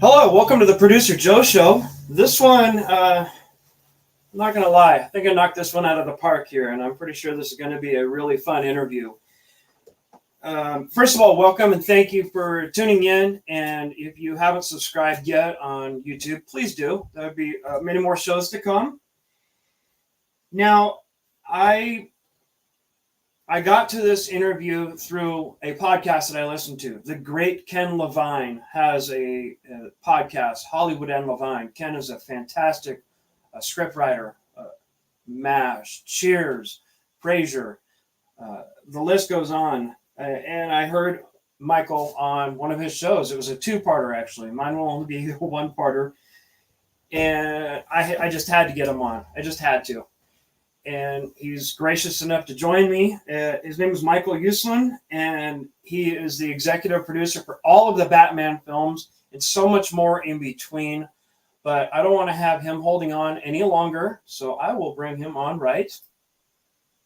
Hello, welcome to the Producer Joe Show. This one, I'm not going to lie, I think I knocked this one out of the park here, and I'm pretty sure this is going to be a really fun interview. First of all, welcome and thank you for tuning in. And if you haven't subscribed yet on YouTube, please do. There would be many more shows to come. Now, I got to this interview through a podcast that I listened to. The great Ken Levine has a podcast, Hollywood and Levine. Ken is a fantastic scriptwriter. MASH, Cheers, Frasier, the list goes on. And I heard Michael on one of his shows. It was a two-parter, actually. Mine will only be a one-parter. And I just had to get him on. I just had to. And he's gracious enough to join me. His name is Michael Uslan, and he is the executive producer for all of the Batman films and so much more in between. But I don't want to have him holding on any longer, so I will bring him on right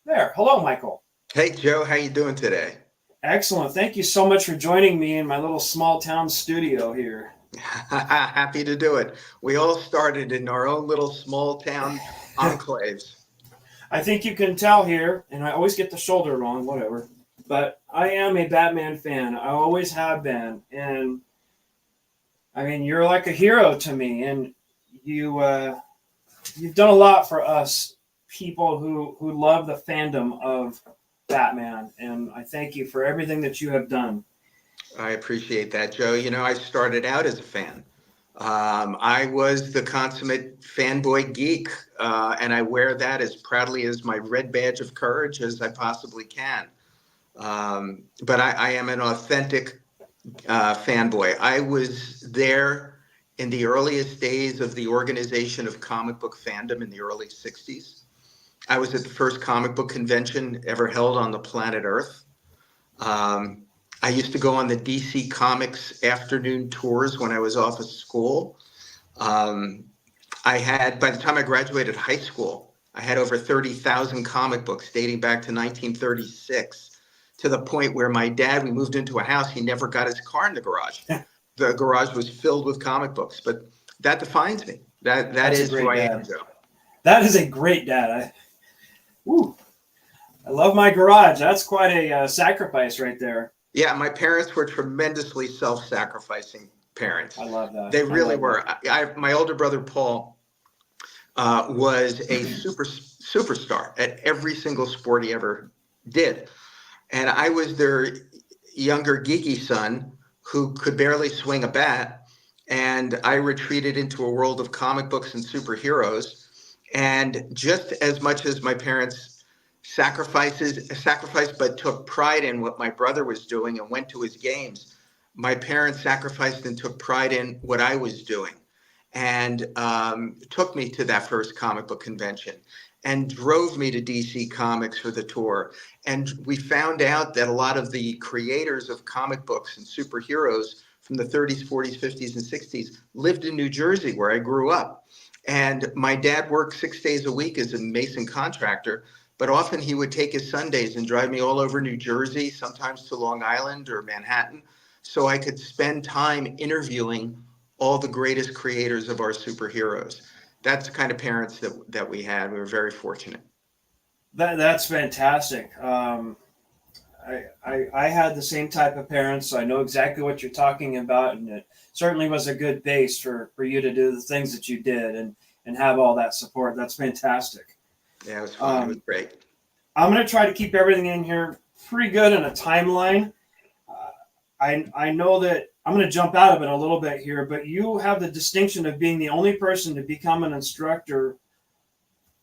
there. Hello, Michael. Hey, Joe. How you doing today? Excellent. Thank you so much for joining me in my little small town studio here. Happy to do it. We all started in our own little small town enclaves. I think you can tell here, and I always get the shoulder wrong, whatever, but I am a Batman fan. I always have been. And I mean, you're like a hero to me, and you've done a lot for us people who love the fandom of Batman, and I thank you for everything that you have done. I appreciate that, Joe. You know, I started out as a fan. I was the consummate fanboy geek, and I wear that as proudly as my red badge of courage as I possibly can. But I am an authentic fanboy. I was there in the earliest days of the organization of comic book fandom in the early 60s. I was at the first comic book convention ever held on the planet Earth. I used to go on the DC Comics afternoon tours when I was off of school. By the time I graduated high school, I had over 30,000 comic books dating back to 1936, to the point where my dad, we moved into a house, he never got his car in the garage. The garage was filled with comic books, but that defines me. That is who I am, Joe. That is a great dad. I love my garage. That's quite a sacrifice right there. Yeah, my parents were tremendously self-sacrificing parents. I love that. They really were. My older brother, Paul, was a superstar at every single sport he ever did. And I was their younger geeky son who could barely swing a bat. And I retreated into a world of comic books and superheroes. And just as much as my parents sacrificed, but took pride in what my brother was doing and went to his games, my parents sacrificed and took pride in what I was doing, and took me to that first comic book convention and drove me to DC Comics for the tour. And we found out that a lot of the creators of comic books and superheroes from the 30s, 40s, 50s, and 60s lived in New Jersey, where I grew up. And my dad worked 6 days a week as a mason contractor, but often he would take his Sundays and drive me all over New Jersey, sometimes to Long Island or Manhattan, so I could spend time interviewing all the greatest creators of our superheroes. That's the kind of parents that we had. We were very fortunate. That's fantastic. I had the same type of parents, so I know exactly what you're talking about, and it certainly was a good base for you to do the things that you did and have all that support. That's fantastic. Yeah, it was fun. It was great. I'm going to try to keep everything in here pretty good in a timeline. I know that I'm going to jump out of it a little bit here, but you have the distinction of being the only person to become an instructor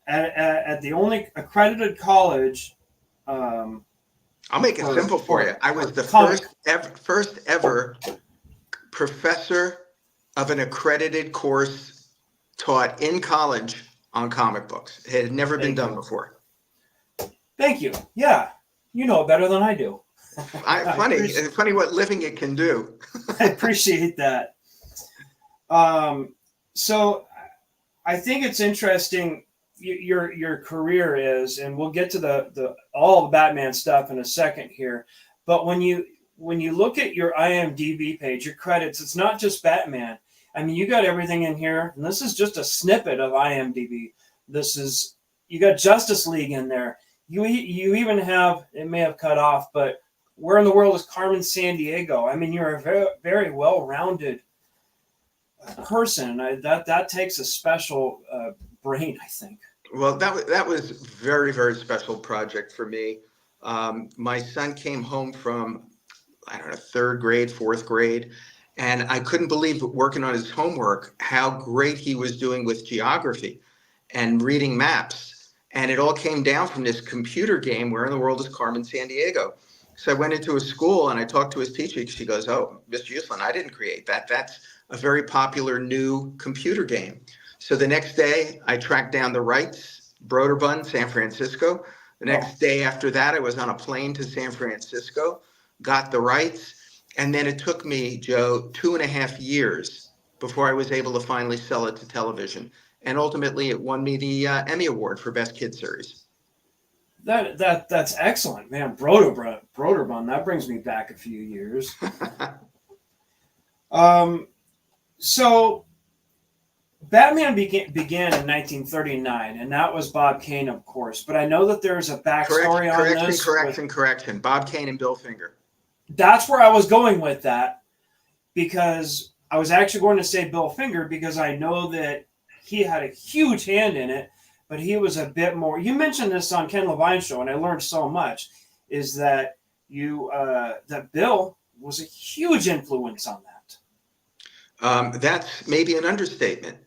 at the only accredited college. I'll make it simple for you. I was the first ever professor of an accredited course taught in college on comic books. It had never been done before. Thank you. Yeah, you know it better than I do. It's funny what living it can do. I appreciate that. So I think it's interesting your career is, and we'll get to all the Batman stuff in a second here. But when you look at your IMDb page, your credits, it's not just Batman. I mean, you got everything in here, and this is just a snippet of IMDb. You got Justice League in there. You even have, it may have cut off, but where in the world is Carmen Sandiego? I mean, you're a very, very well-rounded person. That takes a special brain, I think. Well, that was very, very special project for me. My son came home from, I don't know, third grade, fourth grade, and I couldn't believe working on his homework how great he was doing with geography and reading maps. And it all came down from this computer game, Where in the World is Carmen Sandiego? So I went into his school and I talked to his teacher. She goes, "Oh, Mr. Uslan, I didn't create that. That's a very popular new computer game." So the next day I tracked down the rights, Broderbund, San Francisco. The next day after that, I was on a plane to San Francisco, got the rights. And then it took me, Joe, 2.5 years before I was able to finally sell it to television. And ultimately it won me the Emmy Award for Best Kid Series. That's excellent, man. Broderbund, that brings me back a few years. So Batman began in 1939, and that was Bob Kane, of course. But I know that there's a backstory on this. Correction. Bob Kane and Bill Finger. That's where I was going with that, because I was actually going to say Bill Finger because I know that he had a huge hand in it, but he was a bit more. You mentioned this on Ken Levine's show, and I learned so much. Is that that Bill was a huge influence on that? That's maybe an understatement.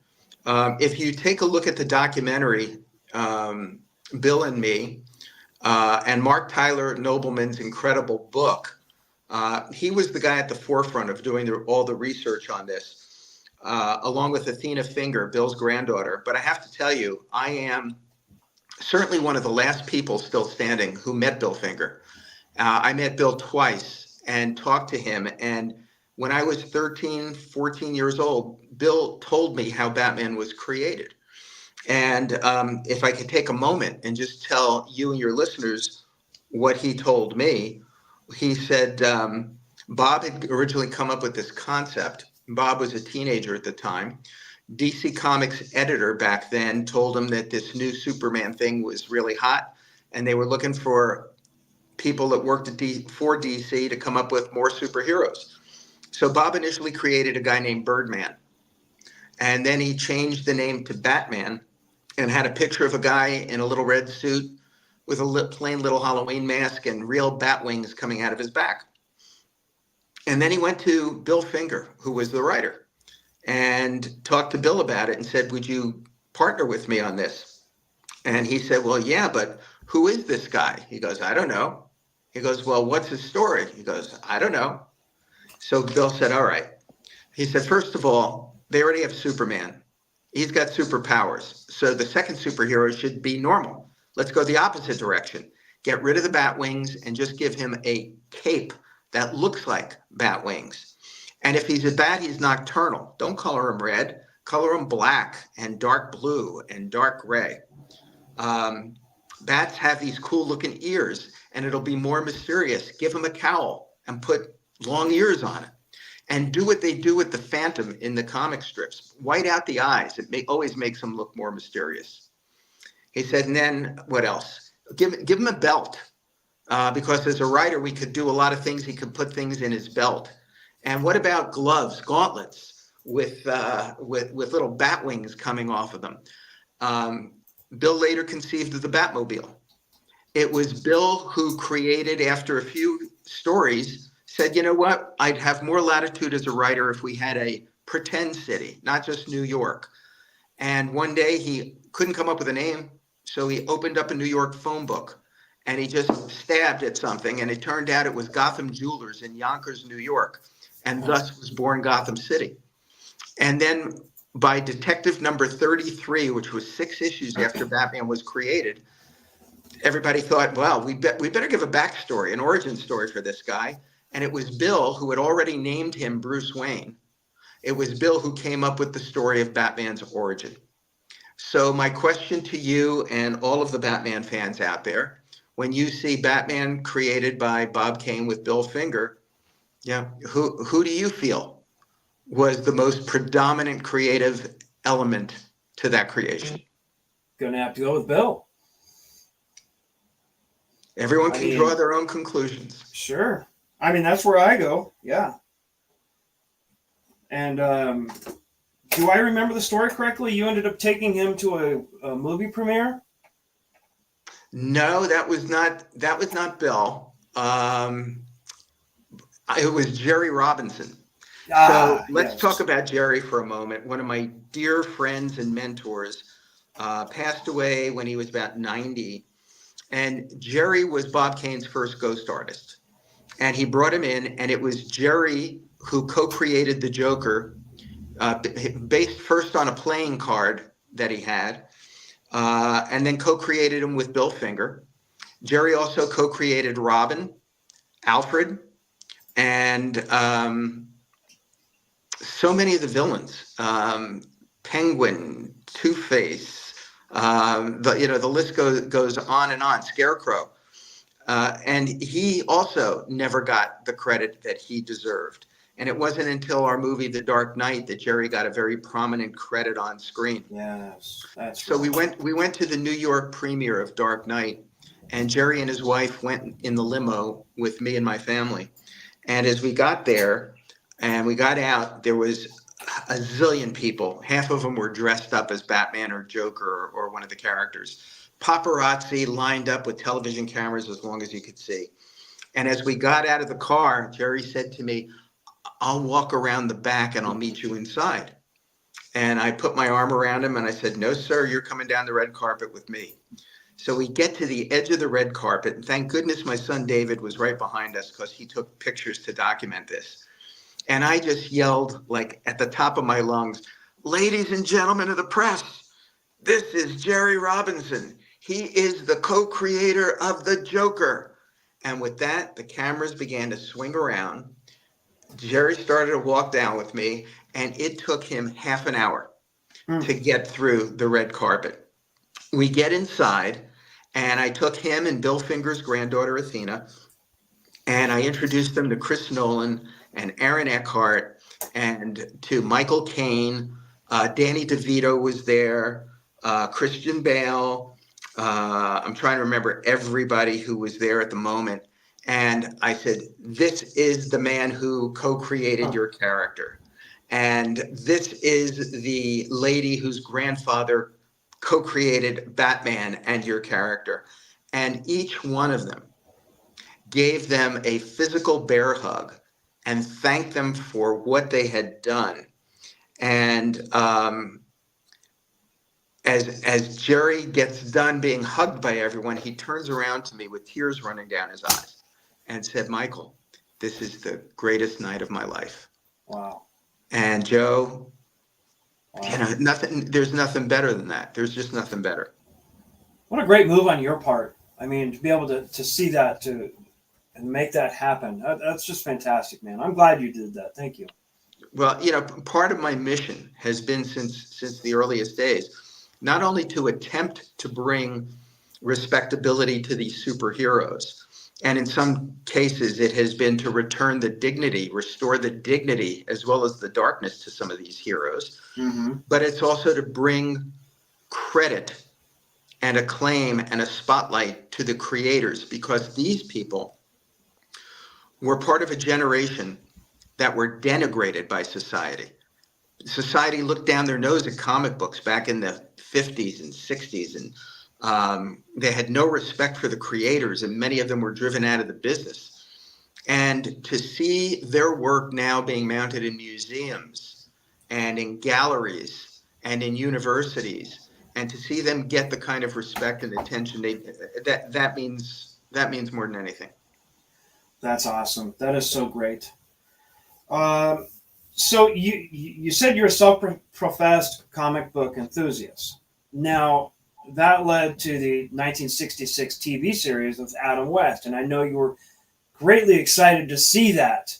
If you take a look at the documentary, Bill and Me, and Mark Tyler Nobleman's incredible book, he was the guy at the forefront of doing all the research on this, along with Athena Finger, Bill's granddaughter. But I have to tell you, I am certainly one of the last people still standing who met Bill Finger. I met Bill twice and talked to him. And when I was 13, 14 years old, Bill told me how Batman was created. And if I could take a moment and just tell you and your listeners what he told me, he said Bob had originally come up with this concept. Bob was a teenager at the time. DC Comics editor back then told him that this new Superman thing was really hot, and they were looking for people that worked for DC to come up with more superheroes. So Bob initially created a guy named Birdman, and then he changed the name to Batman and had a picture of a guy in a little red suit with a plain little Halloween mask and real bat wings coming out of his back. And then he went to Bill Finger, who was the writer, and talked to Bill about it and said, "Would you partner with me on this?" And he said, "Well, yeah, but who is this guy?" He goes, "I don't know." He goes, "Well, what's his story?" He goes, "I don't know." So Bill said, "All right." He said, "First of all, they already have Superman. He's got superpowers. So the second superhero should be normal. Let's go the opposite direction. Get rid of the bat wings and just give him a cape that looks like bat wings. And if he's a bat, he's nocturnal. Don't color him red. Color him black and dark blue and dark gray. Bats have these cool looking ears, and it'll be more mysterious. Give him a cowl and put long ears on it. And do what they do with the Phantom in the comic strips. White out the eyes. It always makes them look more mysterious." He said, and then what else? Give him a belt. Because as a writer, we could do a lot of things. He could put things in his belt. And what about gloves, gauntlets with little bat wings coming off of them? Bill later conceived of the Batmobile. It was Bill who created, after a few stories, said, "You know what? I'd have more latitude as a writer if we had a pretend city, not just New York." And one day he couldn't come up with a name, so he opened up a New York phone book and he just stabbed at something, and it turned out it was Gotham Jewelers in Yonkers, New York, and thus was born Gotham City. And then by Detective number 33, which was 6 issues after Batman was created, everybody thought, well, we better give a backstory, an origin story for this guy. And it was Bill who had already named him Bruce Wayne. It was Bill who came up with the story of Batman's origin. So my question to you and all of the Batman fans out there, when you see Batman created by Bob Kane with Bill Finger, yeah, who do you feel was the most predominant creative element to that creation. Gonna have to go with Bill. Everyone I can draw mean, their own conclusions. sure. I mean, that's where I go. Yeah. And do I remember the story correctly? You ended up taking him to a movie premiere. No, that was not Bill. It was Jerry Robinson. So Ah, let's talk yes. about Jerry for a moment. One of my dear friends and mentors passed away when he was about 90. And Jerry was Bob Kane's first ghost artist. And he brought him in, and it was Jerry who co-created the Joker, based first on a playing card that he had, and then co-created him with Bill Finger. Jerry also co-created Robin, Alfred, and so many of the villains, Penguin, Two-Face, the list goes on and on, Scarecrow. And he also never got the credit that he deserved. And it wasn't until our movie, The Dark Knight, that Jerry got a very prominent credit on screen. Yes, that's So right. we went to the New York premiere of Dark Knight, and Jerry and his wife went in the limo with me and my family. And as we got there and we got out, there was a zillion people. Half of them were dressed up as Batman or Joker or one of the characters. Paparazzi lined up with television cameras as long as you could see. And as we got out of the car, Jerry said to me, "I'll walk around the back and I'll meet you inside." And I put my arm around him and I said, "No, sir, you're coming down the red carpet with me." So we get to the edge of the red carpet, and thank goodness my son David was right behind us because he took pictures to document this. And I just yelled, like at the top of my lungs, "Ladies and gentlemen of the press, this is Jerry Robinson. He is the co-creator of the Joker." And with that, the cameras began to swing around. Jerry started to walk down with me, and it took him half an hour Hmm. to get through the red carpet. We get inside, and I took him and Bill Finger's granddaughter, Athena, and I introduced them to Chris Nolan and Aaron Eckhart and to Michael Caine. Danny DeVito was there, Christian Bale. I'm trying to remember everybody who was there at the moment. And I said, "This is the man who co-created Huh. your character. And this is the lady whose grandfather co-created Batman and your character." And each one of them gave them a physical bear hug and thanked them for what they had done. And as Jerry gets done being hugged by everyone, he turns around to me with tears running down his eyes and said, "Michael, this is the greatest night of my life." Wow. And Joe, Wow. there's nothing better than that. There's just nothing better. What a great move on your part. I mean, to be able to see that and make that happen. That's just fantastic, man. I'm glad you did that. Thank you. Well, part of my mission has been since the earliest days, not only to attempt to bring respectability to these superheroes, and in some cases it has been to return the dignity, restore the dignity as well as the darkness to some of these heroes, Mm-hmm. but it's also to bring credit and acclaim and a spotlight to the creators, because these people were part of a generation that were denigrated by society. Society looked down their nose at comic books back in the 50s and 60s, and they had no respect for the creators, and many of them were driven out of the business. And to see their work now being mounted in museums and in galleries and in universities, and to see them get the kind of respect and attention that means more than anything. That's awesome. That is so great. Um, so you said you're a self-professed comic book enthusiast. Now that led to the 1966 TV series with Adam West, and I know you were greatly excited to see that.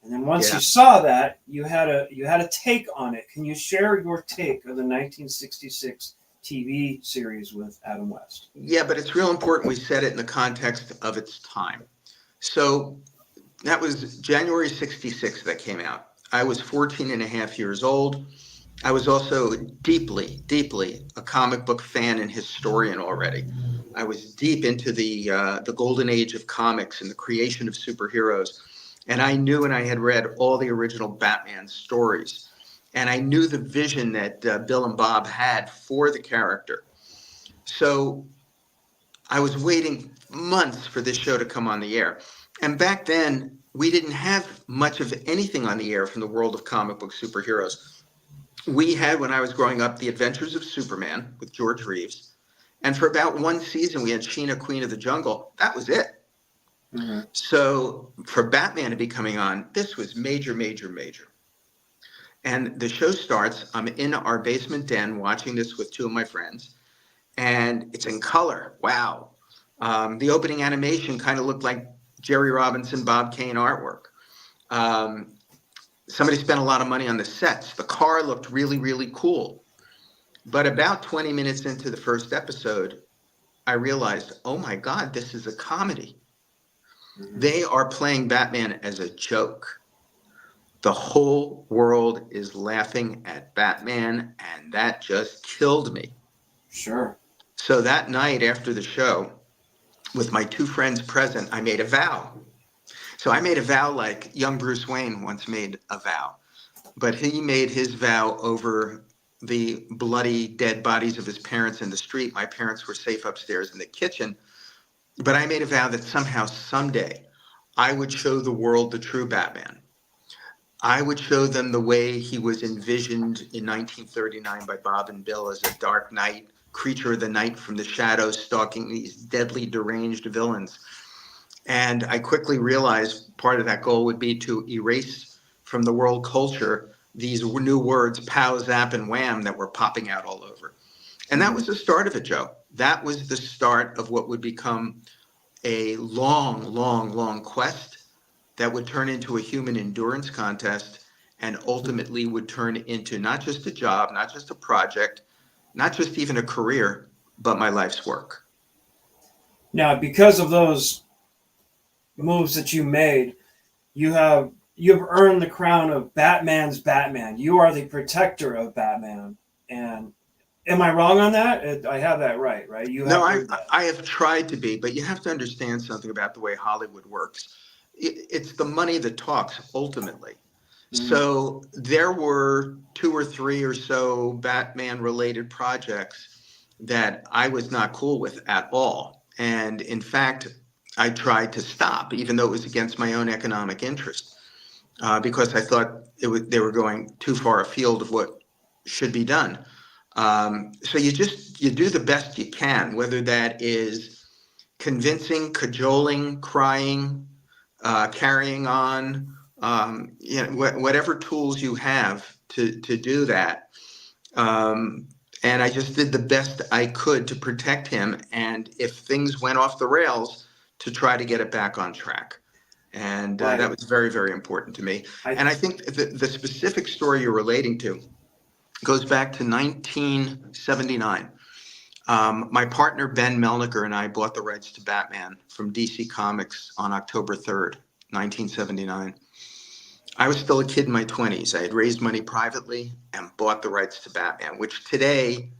And then once you Yeah. saw that, you had a take on it. Can you share your take of the 1966 TV series with Adam West? Yeah, but it's real important we set it in the context of its time. So that was January 66 that came out. I was 14 and a half years old. I was also deeply, deeply a comic book fan and historian already. I was deep into the golden age of comics and the creation of superheroes. And I knew, and I had read all the original Batman stories. And I knew the vision that Bill and Bob had for the character. So I was waiting months for this show to come on the air. And back then, we didn't have much of anything on the air from the world of comic book superheroes. We had, when I was growing up, The Adventures of Superman with George Reeves. And for about one season, we had Sheena, Queen of the Jungle. That was it. Mm-hmm. So for Batman to be coming on, this was major, major, major. And the show starts. I'm in our basement den watching this with two of my friends. And it's in color. Wow. The opening animation kind of looked like Jerry Robinson, Bob Kane artwork. Somebody spent a lot of money on the sets. The car looked really, really cool. But about 20 minutes into the first episode, I realized, oh my God, this is a comedy. Mm-hmm. They are playing Batman as a joke. The whole world is laughing at Batman, and that just killed me. Sure. So that night after the show, with my two friends present, I made a vow. So I made a vow like young Bruce Wayne once made a vow. But he made his vow over the bloody dead bodies of his parents in the street. My parents were safe upstairs in the kitchen. But I made a vow that somehow, someday, I would show the world the true Batman. I would show them the way he was envisioned in 1939 by Bob and Bill as a dark knight, creature of the night from the shadows, stalking these deadly, deranged villains. And I quickly realized part of that goal would be to erase from the world culture these new words, pows, zap, and wham, that were popping out all over. And that was the start of it, Joe. That was the start of what would become a long, long, long quest that would turn into a human endurance contest and ultimately would turn into not just a job, not just a project, not just even a career, but my life's work. Now, because of those moves that you made, you've earned the crown of Batman's Batman. You are the protector of Batman. And am I wrong on that? I have that right? You have No, heard that. I have tried to be, but you have to understand something about the way Hollywood works. It's the money that talks ultimately. Mm-hmm. So there were 2 or 3 or so Batman related projects that I was not cool with at all. And in fact, I tried to stop, even though it was against my own economic interest, because I thought they were going too far afield of what should be done. So you do the best you can, whether that is convincing, cajoling, crying, carrying on, whatever tools you have to do that. And I just did the best I could to protect him. And if things went off the rails, to try to get it back on track. And that was very, very important to me. And I think the specific story you're relating to goes back to 1979. My partner, Ben Melniker, and I bought the rights to Batman from DC Comics on October 3rd, 1979. I was still a kid in my 20s. I had raised money privately and bought the rights to Batman, which today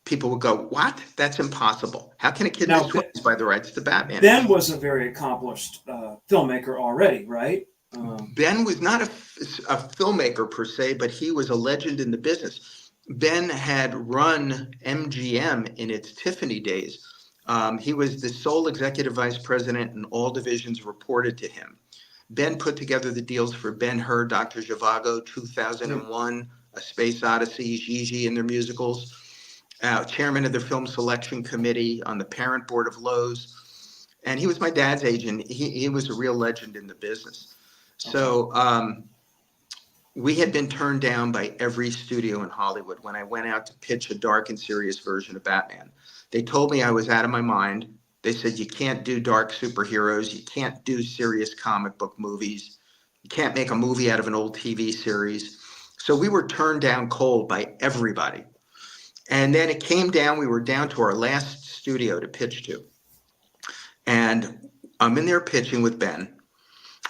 people would go, what? That's impossible. How can a kid in his 20s buy the rights to Batman? Ben was a very accomplished filmmaker already, right? Ben was not a filmmaker per se, but he was a legend in the business. Ben had run MGM in its Tiffany days. He was the sole executive vice president, and all divisions reported to him. Ben put together the deals for Ben-Hur, Dr. Zhivago, 2001, A Space Odyssey, Gigi and their musicals, chairman of the film selection committee on the parent board of Lowe's. And he was my dad's agent. He was a real legend in the business. So we had been turned down by every studio in Hollywood when I went out to pitch a dark and serious version of Batman. They told me I was out of my mind. They said, you can't do dark superheroes. You can't do serious comic book movies. You can't make a movie out of an old TV series. So we were turned down cold by everybody. And then it came down, we were down to our last studio to pitch to. And I'm in there pitching with Ben.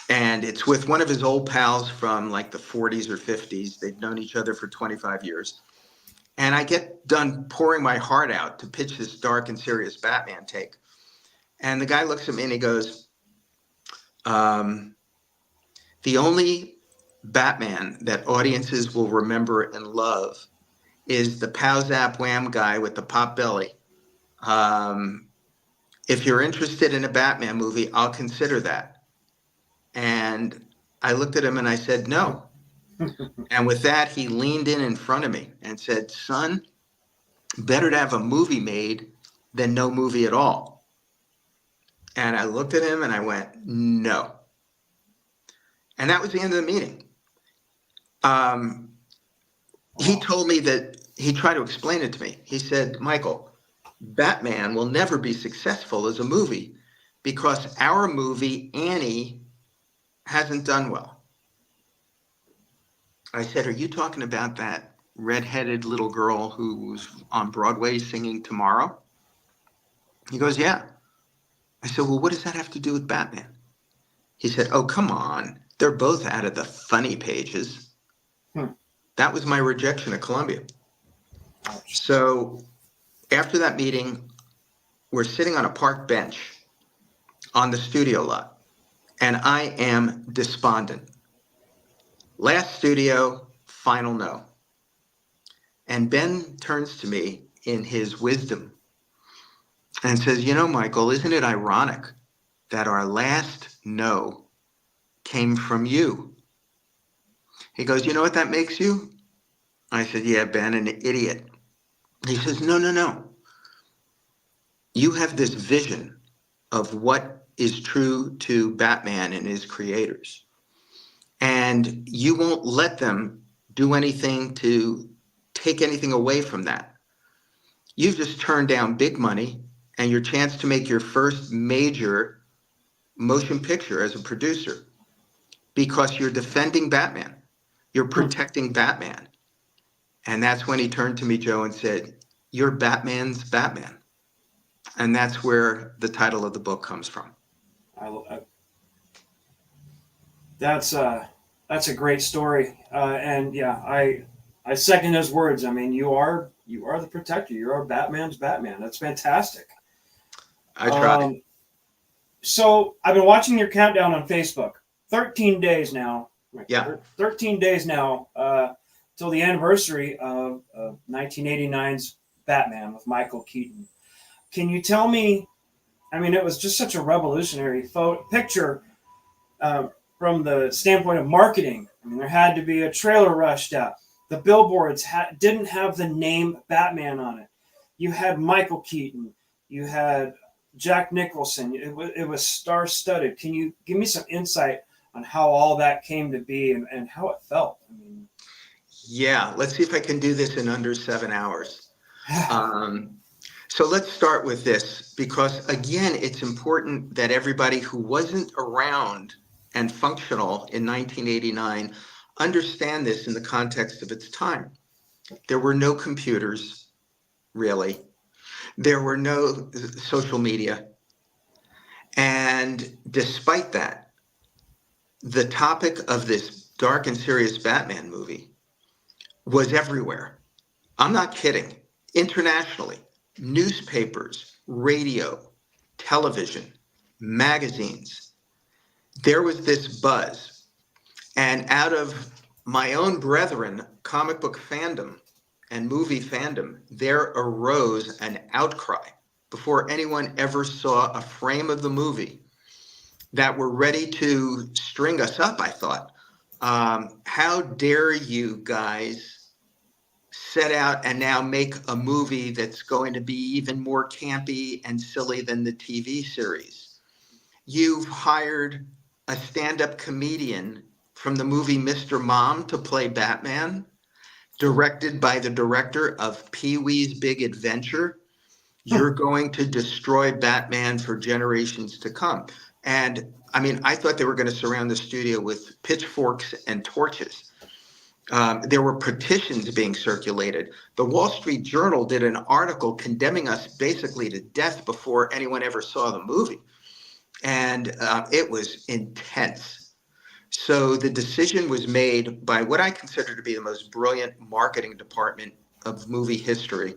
And it's with one of his old pals from like the 40s or 50s. They've known each other for 25 years. And I get done pouring my heart out to pitch this dark and serious Batman take. And the guy looks at me and he goes, the only Batman that audiences will remember and love is the pows, wham guy with the pop belly. If you're interested in a Batman movie, I'll consider that. And I looked at him and I said, no. And with that, he leaned in front of me and said, son, better to have a movie made than no movie at all. And I looked at him and I went, no. And that was the end of the meeting. He told me that he tried to explain it to me. He said, Michael, Batman will never be successful as a movie because our movie, Annie, hasn't done well. I said, are you talking about that redheaded little girl who's on Broadway singing Tomorrow? He goes, yeah. I said, well, what does that have to do with Batman? He said, oh, come on. They're both out of the funny pages. That was my rejection of Columbia. So after that meeting, we're sitting on a park bench on the studio lot, and I am despondent. Last studio, final no. And Ben turns to me in his wisdom and says, you know, Michael, isn't it ironic that our last no came from you? He goes, you know what that makes you? I said, yeah, Ben, an idiot. He says, no. You have this vision of what is true to Batman and his creators. And you won't let them do anything to take anything away from that. You've just turned down big money and your chance to make your first major motion picture as a producer because you're defending Batman. You're protecting Batman. And that's when he turned to me, Joe, and said, you're Batman's Batman. And that's where the title of the book comes from. That's a great story. And yeah, I second those words. I mean, you are the protector. You are Batman's Batman. That's fantastic. I tried. So I've been watching your countdown on Facebook. 13 days now. Yeah. 13 days now till the anniversary of 1989's Batman with Michael Keaton. Can you tell me? I mean, it was just such a revolutionary picture from the standpoint of marketing. I mean, there had to be a trailer rushed out. The billboards didn't have the name Batman on it. You had Michael Keaton. You had Jack Nicholson. It was star-studded. Can you give me some insight on how all that came to be and how it felt? I mean, yeah, let's see if I can do this in under 7 hours. So let's start with this, because again, it's important that everybody who wasn't around and functional in 1989 understand this in the context of its time. There were no computers, really. There were no social media. And despite that, the topic of this dark and serious Batman movie was everywhere. I'm not kidding. Internationally, newspapers, radio, television, magazines. There was this buzz. And out of my own brethren, comic book fandom and movie fandom, there arose an outcry before anyone ever saw a frame of the movie that were ready to string us up, I thought. How dare you guys set out and now make a movie that's going to be even more campy and silly than the TV series? You've hired a stand-up comedian from the movie Mr. Mom to play Batman, directed by the director of Pee-wee's Big Adventure. You're going to destroy Batman for generations to come. And I mean, I thought they were going to surround the studio with pitchforks and torches. There were petitions being circulated. The Wall Street Journal did an article condemning us basically to death before anyone ever saw the movie. And it was intense. So the decision was made by what I consider to be the most brilliant marketing department of movie history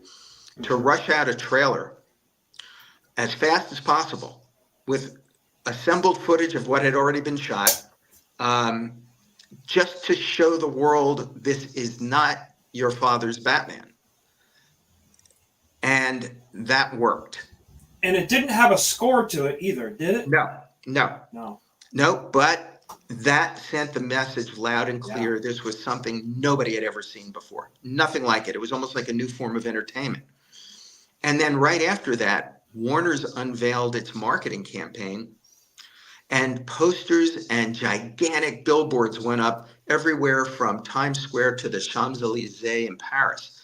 to rush out a trailer as fast as possible with assembled footage of what had already been shot, um, just to show the world this is not your father's Batman. And that worked. And it didn't have a score to it either, did it? No, but that sent the message loud and clear. Yeah. This was something nobody had ever seen before. Nothing like it. It was almost like a new form of entertainment. And then right after that, Warner's unveiled its marketing campaign, and posters and gigantic billboards went up everywhere from Times Square to the Champs-Élysées in Paris.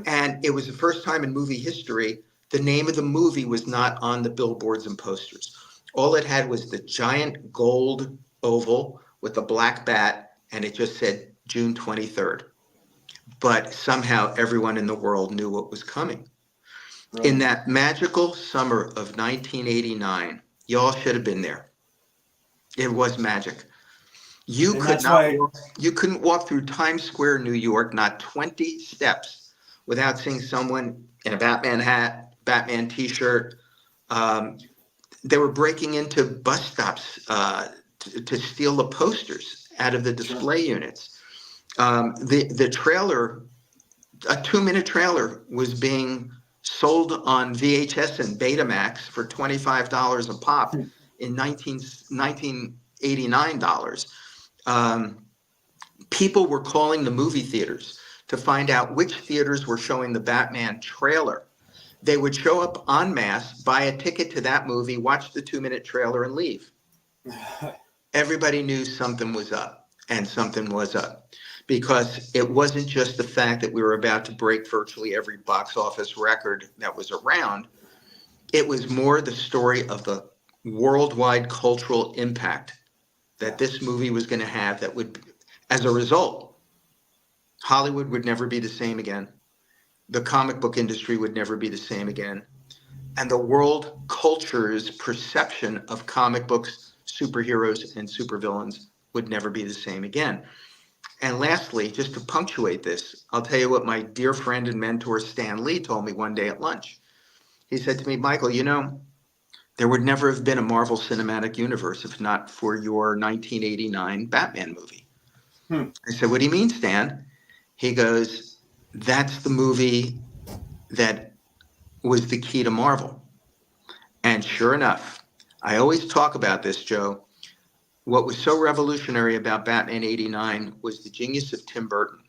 And it was the first time in movie history the name of the movie was not on the billboards and posters. All it had was the giant gold oval with the black bat, and it just said June 23rd. But somehow everyone in the world knew what was coming. Really? In that magical summer of 1989, y'all should have been there. It was magic. You couldn't walk through Times Square, New York, not 20 steps without seeing someone in a Batman hat, Batman t-shirt. They were breaking into bus stops to steal the posters out of the display units. The trailer, a 2-minute trailer, was being sold on VHS and Betamax for $25 a pop in 1989 dollars. People were calling the movie theaters to find out which theaters were showing the Batman trailer. They would show up en masse, buy a ticket to that movie, watch the 2-minute trailer, and leave. Everybody knew something was up, and something was up, because it wasn't just the fact that we were about to break virtually every box office record that was around. It was more the story of the worldwide cultural impact that this movie was going to have, that would, as a result, Hollywood would never be the same again. The comic book industry would never be the same again. And the world culture's perception of comic books, superheroes, and supervillains would never be the same again. And lastly, just to punctuate this, I'll tell you what my dear friend and mentor Stan Lee told me one day at lunch. He said to me, Michael, you know, there would never have been a Marvel Cinematic Universe if not for your 1989 Batman movie. I said, what do you mean, Stan? He goes, that's the movie that was the key to Marvel. And sure enough, I always talk about this, Joe. What was so revolutionary about Batman 89 was the genius of Tim Burton.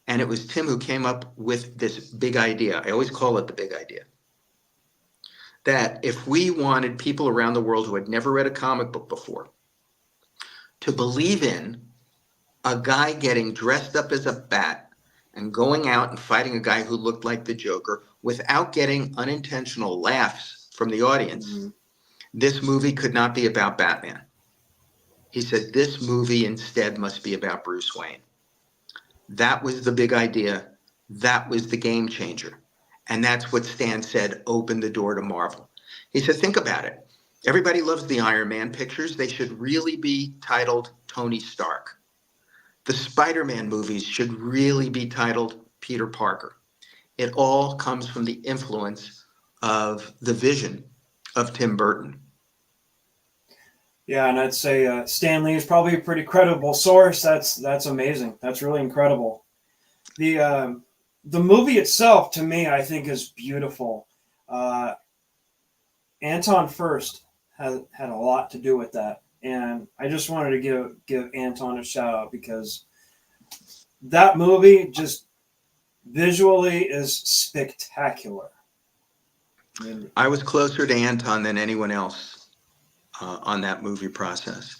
And it was Tim who came up with this big idea. I always call it the big idea. That if we wanted people around the world who had never read a comic book before to believe in a guy getting dressed up as a bat and going out and fighting a guy who looked like the Joker without getting unintentional laughs from the audience, this movie could not be about Batman. He said, this movie instead must be about Bruce Wayne. That was the big idea. That was the game changer. And that's what Stan said opened the door to Marvel. He said, think about it. Everybody loves the Iron Man pictures. They should really be titled Tony Stark. The Spider-Man movies should really be titled Peter Parker. It all comes from the influence of the vision of Tim Burton. Yeah, and I'd say Stan Lee is probably a pretty credible source. That's amazing. That's really incredible. The movie itself, to me, I think is beautiful. Anton First had a lot to do with that, and I just wanted to give Anton a shout out, because that movie just visually is spectacular. I was closer to Anton than anyone else on that movie process.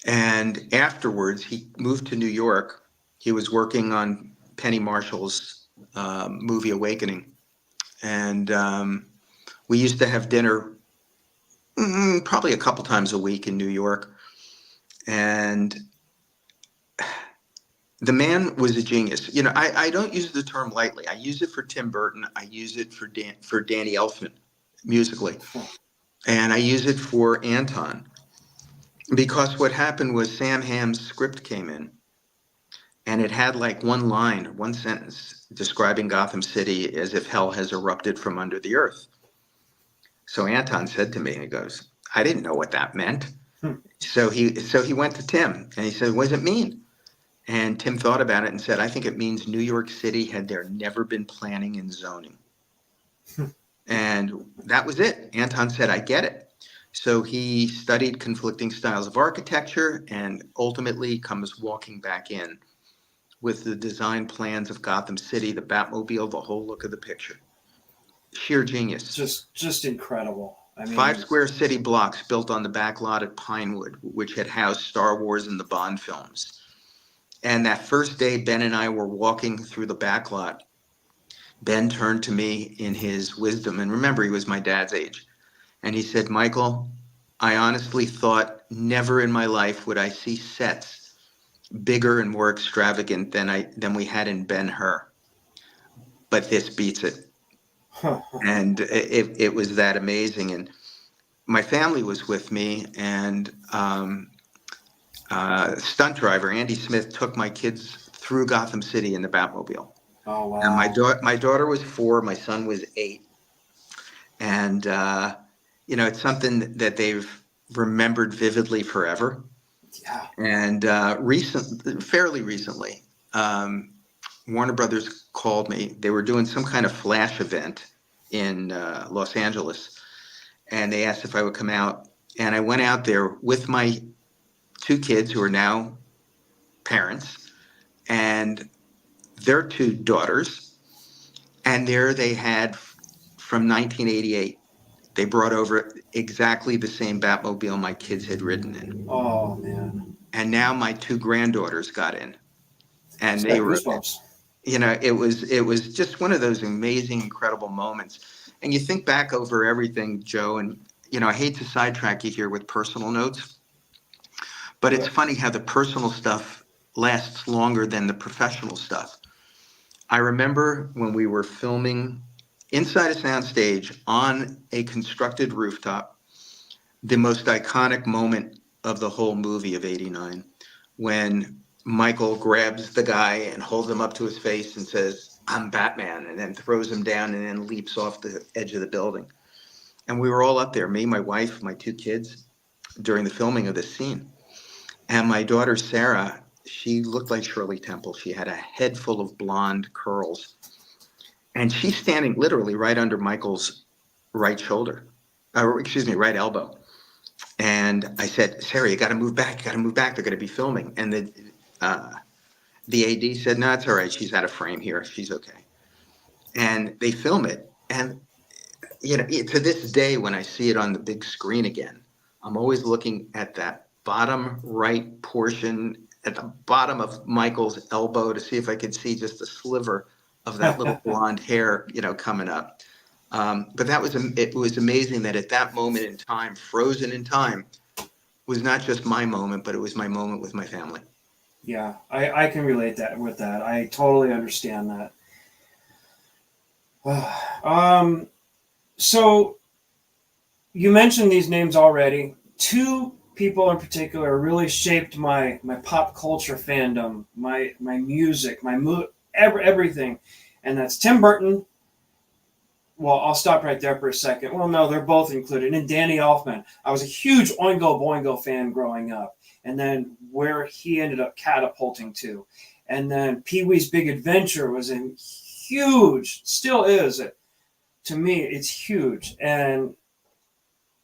And afterwards, he moved to New York. He was working on Penny Marshall's movie Awakening. And we used to have dinner probably a couple times a week in New York. And the man was a genius. You know, I don't use the term lightly. I use it for Tim Burton. I use it for Danny Elfman musically. And I use it for Anton. Because what happened was Sam Hamm's script came in, and it had like one line, one sentence describing Gotham City as if hell has erupted from under the earth. So Anton said to me, and he goes, I didn't know what that meant. Hmm. So he went to Tim and he said, what does it mean? And Tim thought about it and said, I think it means New York City had there never been planning and zoning. And that was it. Anton said, I get it. So he studied conflicting styles of architecture and ultimately comes walking back in with the design plans of Gotham City, the Batmobile, the whole look of the picture. Sheer genius. Just incredible. I mean, 5 square city blocks built on the back lot at Pinewood, which had housed Star Wars and the Bond films. And that first day, Ben and I were walking through the back lot. Ben turned to me in his wisdom, and remember, he was my dad's age. And he said, Michael, I honestly thought never in my life would I see sets bigger and more extravagant than we had in Ben-Hur. But this beats it. And it was that amazing. And my family was with me, and stunt driver Andy Smith took my kids through Gotham City in the Batmobile. oh wow. And my daughter was 4, my son was 8. And, it's something that they've remembered vividly forever. Yeah. And fairly recently, Warner Brothers called me. They were doing some kind of flash event in Los Angeles, and they asked if I would come out. And I went out there with my 2 kids who are now parents and their 2 daughters. And there they had, from 1988, they brought over exactly the same Batmobile my kids had ridden in. Oh man. And now my 2 granddaughters got in, and It's they got were, goosebumps. it was just one of those amazing, incredible moments. And you think back over everything, Joe, and I hate to sidetrack you here with personal notes, but it's funny how the personal stuff lasts longer than the professional stuff. I remember when we were filming inside a soundstage on a constructed rooftop, the most iconic moment of the whole movie of '89, when Michael grabs the guy and holds him up to his face and says, I'm Batman, and then throws him down and then leaps off the edge of the building. And we were all up there, me, my wife, my 2 kids, during the filming of this scene. And my daughter, Sarah, she looked like Shirley Temple. She had a head full of blonde curls. And she's standing literally right under Michael's right shoulder, right elbow. And I said, Sarah, you got to move back. You got to move back. They're going to be filming. And the AD said, no, it's all right. She's out of frame here. She's okay. And they film it. And, to this day, when I see it on the big screen again, I'm always looking at that bottom right portion at the bottom of Michael's elbow to see if I could see just a sliver of that little blonde hair, coming up. But it was amazing that at that moment in time, frozen in time, was not just my moment, but it was my moment with my family. Yeah, I can relate with that. I totally understand that. So you mentioned these names already. 2 people in particular really shaped my pop culture fandom, my music, my mood, everything. And that's Tim Burton. Well, I'll stop right there for a second. Well, no, they're both included. And Danny Elfman. I was a huge Oingo Boingo fan growing up. And then where he ended up catapulting to. And then Pee-wee's Big Adventure was a huge, still is. To me, it's huge. And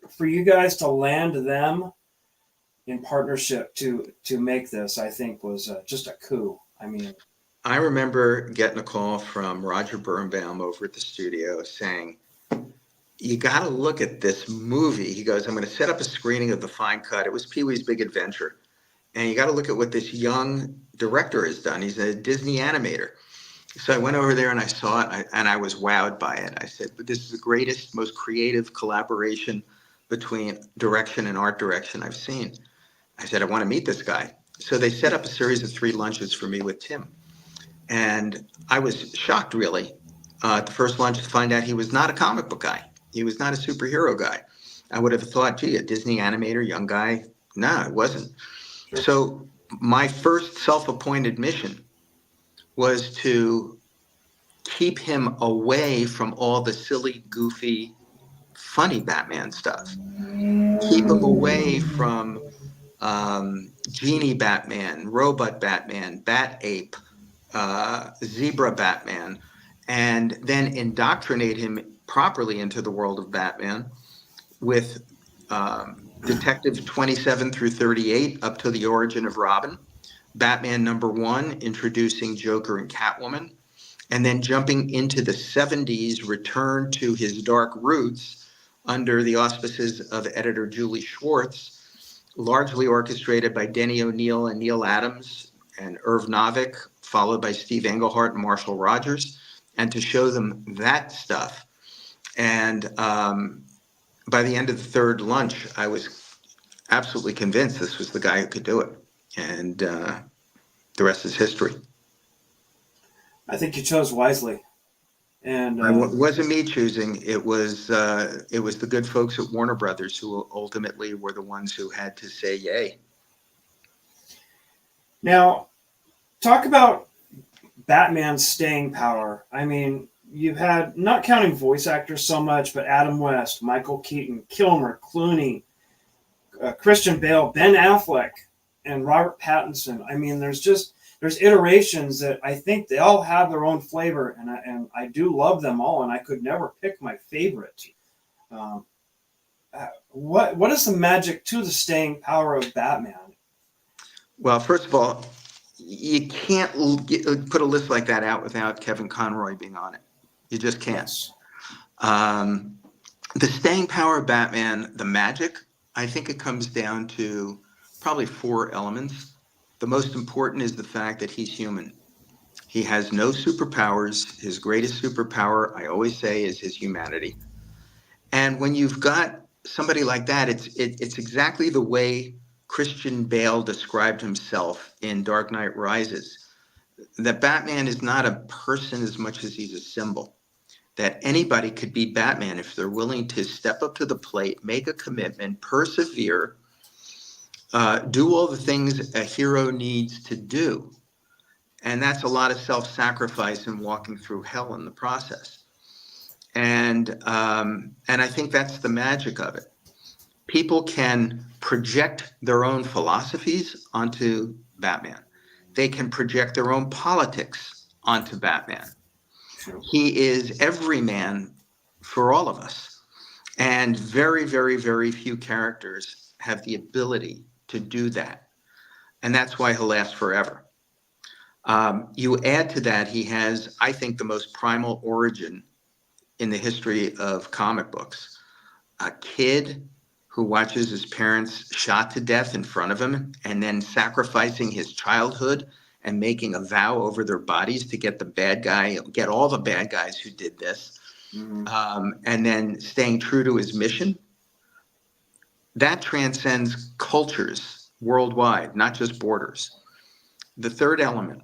for you guys to land them in partnership to make this, I think was just a coup. I mean, I remember getting a call from Roger Birnbaum over at the studio saying, you got to look at this movie. He goes, I'm going to set up a screening of the fine cut. It was Pee-wee's Big Adventure. And you got to look at what this young director has done. He's a Disney animator. So I went over there and I saw it, and I was wowed by it. I said, but this is the greatest, most creative collaboration between direction and art direction I've seen. I said, I want to meet this guy. So they set up a series of 3 lunches for me with Tim. And I was shocked, really, at the first lunch to find out he was not a comic book guy. He was not a superhero guy. I would have thought, gee, a Disney animator, young guy, No, it wasn't. Sure. So my first self-appointed mission was to keep him away from all the silly, goofy, funny Batman stuff. Keep him away from Genie Batman, Robot Batman, Bat Ape, Zebra Batman, and then indoctrinate him properly into the world of Batman with Detective 27 through 38 up to the origin of Robin, Batman #1 introducing Joker and Catwoman, and then jumping into the 70s, return to his dark roots under the auspices of editor Julie Schwartz, largely orchestrated by Denny O'Neil and Neil Adams and Irv Novick, followed by Steve Englehart and Marshall Rogers, and to show them that stuff. And by the end of the third lunch, I was absolutely convinced this was the guy who could do it. And the rest is history. I think you chose wisely. And It wasn't me choosing. It was the good folks at Warner Brothers who ultimately were the ones who had to say yay. Now, talk about Batman's staying power. I mean, you've had, not counting voice actors so much, but Adam West, Michael Keaton, Kilmer, Clooney, Christian Bale, Ben Affleck, and Robert Pattinson. I mean, there's iterations that I think they all have their own flavor, and I do love them all, and I could never pick my favorite. What is the magic to the staying power of Batman? Well, first of all, you can't put a list like that out without Kevin Conroy being on it. You just can't. Yes. The staying power of Batman, the magic, I think it comes down to probably 4 elements. The most important is the fact that he's human. He has no superpowers. His greatest superpower, I always say, is his humanity. And when you've got somebody like that, it's exactly the way Christian Bale described himself in Dark Knight Rises, that Batman is not a person as much as he's a symbol, that anybody could be Batman if they're willing to step up to the plate, make a commitment, persevere, do all the things a hero needs to do. And that's a lot of self-sacrifice and walking through hell in the process. And I think that's the magic of it. People can project their own philosophies onto Batman. They can project their own politics onto Batman. True. He is every man for all of us. And very, very, very few characters have the ability to do that. And that's why he'll last forever. You add to that, he has, I think, the most primal origin in the history of comic books. A kid who watches his parents shot to death in front of him and then sacrificing his childhood and making a vow over their bodies to get get all the bad guys who did this, and then staying true to his mission. That transcends cultures worldwide, not just borders. The third element,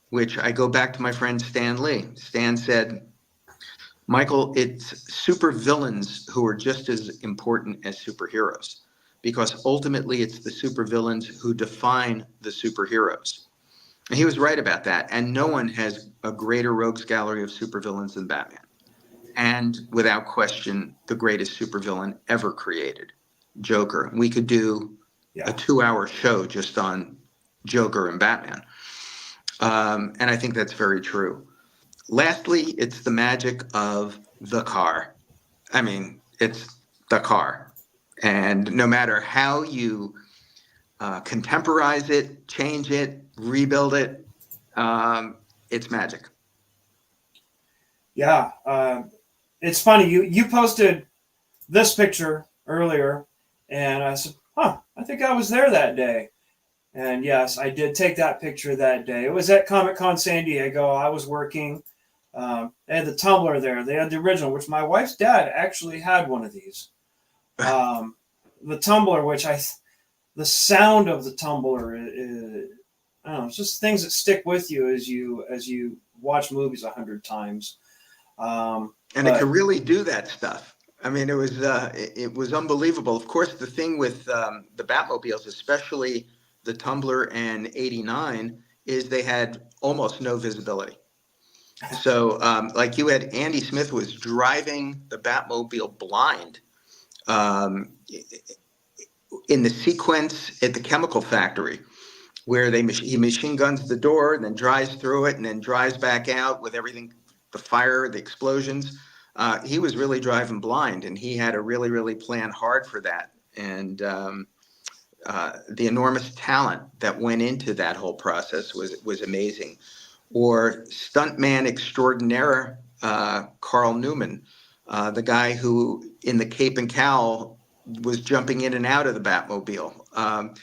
which I go back to my friend Stan Lee. Stan said, Michael, it's supervillains who are just as important as superheroes, because ultimately it's the supervillains who define the superheroes. And he was right about that. And no one has a greater rogues gallery of supervillains than Batman. And without question, the greatest supervillain ever created, Joker. We could do a 2-hour show just on Joker and Batman. And I think that's very true. Lastly, it's the magic of the car. I mean, it's the car. And no matter how you contemporize it, change it, rebuild it, it's magic. Yeah. It's funny. You posted this picture earlier, and I said, I think I was there that day. And yes, I did take that picture that day. It was at Comic-Con San Diego. I was working. They had the tumbler there. They had the original, which my wife's dad actually had one of these. The tumbler, the sound of the tumbler is, I don't know, it's just things that stick with you as you watch movies 100 times. And it can really do that stuff. I mean, it was unbelievable. Of course, the thing with the Batmobiles, especially the Tumbler and 89, is they had almost no visibility. So, like you had, Andy Smith was driving the Batmobile blind um, in the sequence at the chemical factory, where he machine guns the door and then drives through it and then drives back out with everything, the fire, the explosions. He was really driving blind, and he had to really, really plan hard for that. And the enormous talent that went into that whole process was amazing. Or stuntman extraordinaire Carl Newman, the guy who in the Cape and Cowl was jumping in and out of the Batmobile.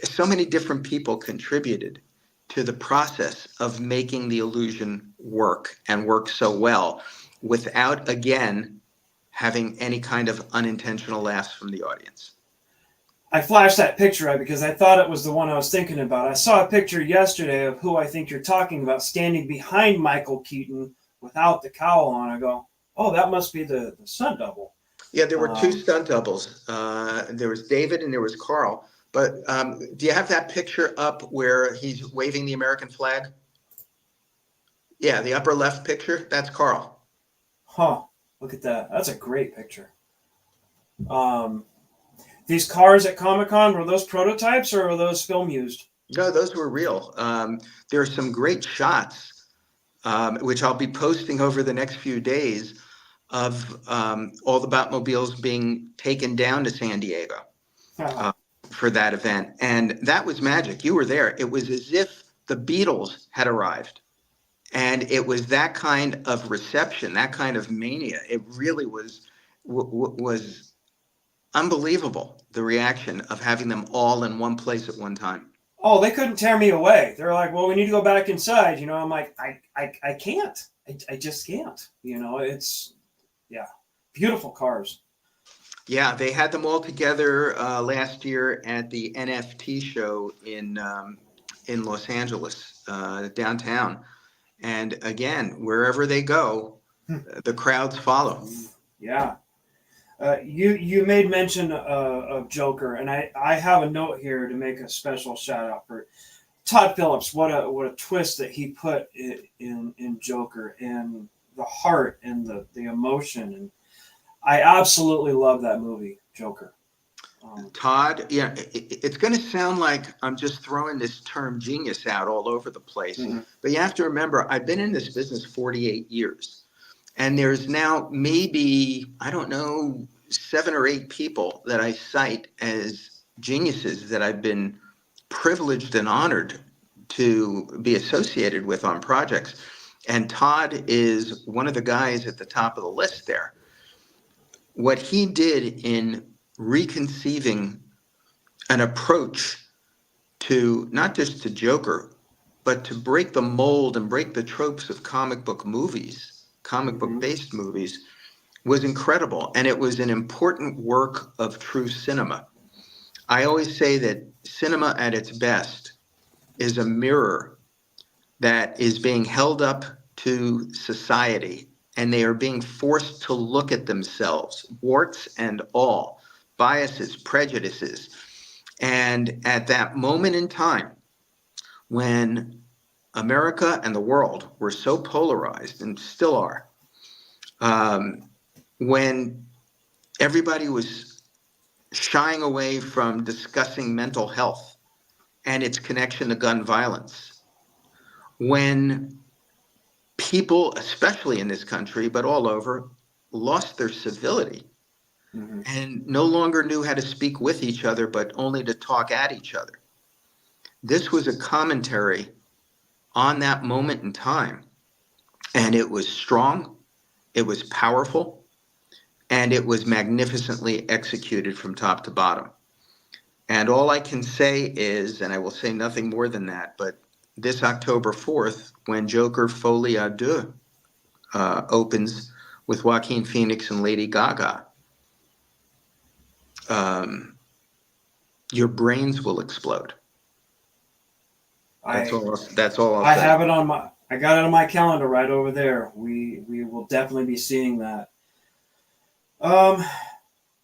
So many different people contributed to the process of making the illusion work and work so well without, again, having any kind of unintentional laughs from the audience. I flashed that picture out because I thought it was the one I was thinking about. I saw a picture yesterday of who I think you're talking about standing behind Michael Keaton without the cowl on. I go, oh, that must be the stunt double. Yeah, there were two stunt doubles. There was David and there was Carl. But do you have that picture up where he's waving the American flag? Yeah, the upper left picture, that's Carl. Huh. Look at that. That's a great picture. These cars at Comic-Con, were those prototypes or were those film used? No, those were real. There are some great shots, which I'll be posting over the next few days, of all the Batmobiles being taken down to San Diego for that event. And that was magic. You were there. It was as if the Beatles had arrived. And it was that kind of reception, that kind of mania. It really was unbelievable, the reaction of having them all in one place at one time. Oh, they couldn't tear me away. They're like, well, we need to go back inside. You know, I'm like, I can't. I just can't. You know, it's, yeah, beautiful cars. Yeah, they had them all together last year at the NFT show in Los Angeles, downtown. And again, wherever they go, the crowds follow. Yeah. You made mention of Joker, and I have a note here to make a special shout out for Todd Phillips. What a twist that he put in Joker, and the heart and the emotion, and I absolutely love that movie, Joker. Todd, yeah, it's going to sound like I'm just throwing this term genius out all over the place, but you have to remember, I've been in this business 48 years, and there's now maybe, I don't know, 7 or 8 people that I cite as geniuses that I've been privileged and honored to be associated with on projects. And Todd is one of the guys at the top of the list there. What he did in reconceiving an approach to not just to Joker, but to break the mold and break the tropes of comic book movies, comic book based movies, was incredible. And it was an important work of true cinema. I always say that cinema at its best is a mirror that is being held up to society, and they are being forced to look at themselves, warts and all, biases, prejudices. And at that moment in time, when America and the world were so polarized, and still are, when everybody was shying away from discussing mental health and its connection to gun violence, when people, especially in this country, but all over, lost their civility and no longer knew how to speak with each other, but only to talk at each other. This was a commentary on that moment in time, and it was strong, it was powerful, and it was magnificently executed from top to bottom. And all I can say is, and I will say nothing more than that, but this October 4th, when Joker Folie à Deux opens with Joaquin Phoenix and Lady Gaga, your brains will explode. That's all I'll say. have it on I got it on my calendar right over there. We will definitely be seeing that. Um,